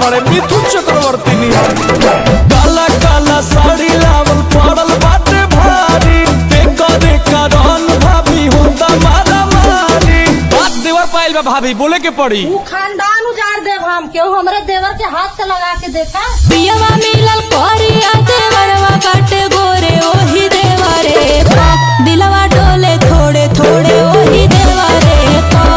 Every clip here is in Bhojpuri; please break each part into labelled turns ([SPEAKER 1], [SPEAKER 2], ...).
[SPEAKER 1] बड़े मिथुन चक्रवर्ती निहार। काला काला साड़ी लावल पड़ल बाटे भारी, देखा देखा रन भाभी होता मारा मारी। बात देवर पाइल बा भाभी बोले के पड़ी।
[SPEAKER 2] वो खानदान उजाड़ देव हम क्यों हमरे देवर के हाथ से लगा के देखा।
[SPEAKER 3] पियवा मिलल कोरिया देवरवा बाटे गोरे ओही देवरे पा, दिलवा डोले थोड़े थोड़े ओही देवरे पा।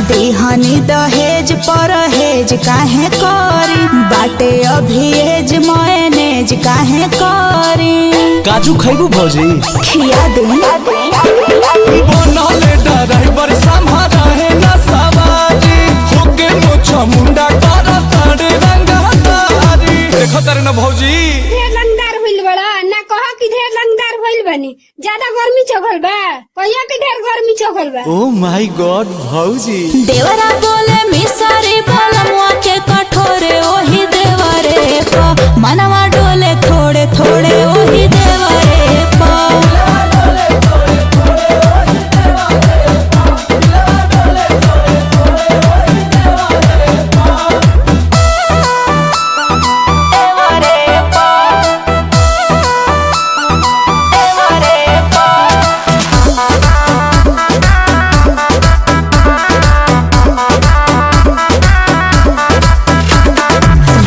[SPEAKER 3] देहनी दहेज परहेज काहे करी, बाटे अभी एज मैनेज काहे करी।
[SPEAKER 1] काजू खैबू भौजी
[SPEAKER 3] खिया दे
[SPEAKER 1] बनले ड्राइवर संभारा है ना सवारी, होके मोछा मुंडा करा ताड़े रंगदारी। देखो तारे ना भौजी
[SPEAKER 4] ढेर रंगदार भइल बड़ा ना कह कि ढेर रंगदार भइल बनी। ज्यादा गर्मी चघल बा कहिया कि ढेर गर्मी चघल बा।
[SPEAKER 1] ओ माय गॉड भौजी
[SPEAKER 3] देवरा बोले मिसरी बोलमुआ के कठोरे ओही देवरे पा, मनवा डोले थोड़े थोड़े ओही देवरे पा।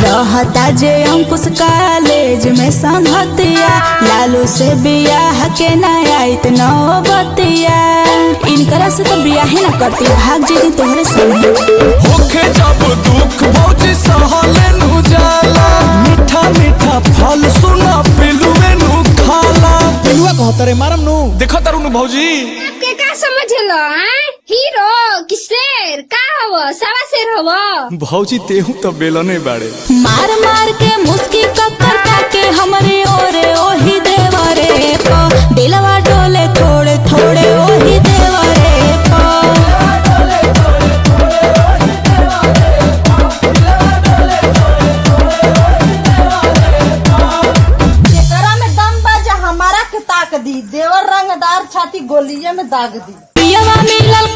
[SPEAKER 3] रहता जे अंकुश कॉलेज में संगतिया, लालू से बियाह के नयाइत नौबतिया। इनकरा से तो बियाह ही ना करती, भाग जेती तोहरे संग।
[SPEAKER 1] होके जब दुख भौजी सहले नु जाला, मीठा मीठा फल सुना पिलुए नु खाला। पिलुआ कहतरे मारम नु देखो तारू नु भौजी।
[SPEAKER 4] आपके का समझलो हीरो कि शेर का हवो सवा शेर हवो।
[SPEAKER 1] भौजी तेहू तो बेलने बाड़े।
[SPEAKER 3] मार मार के मुस्की कक्कर ताके हमरे ओरे ओही देवरे पा, दिलवा डोले थोड़े थोड़े ओही देवरे पा।
[SPEAKER 2] एकरा में दम बाजा हमारा के ताक दी, देवर रंगदार छाती गोलिये में दाग दी।
[SPEAKER 3] पियवा मिलल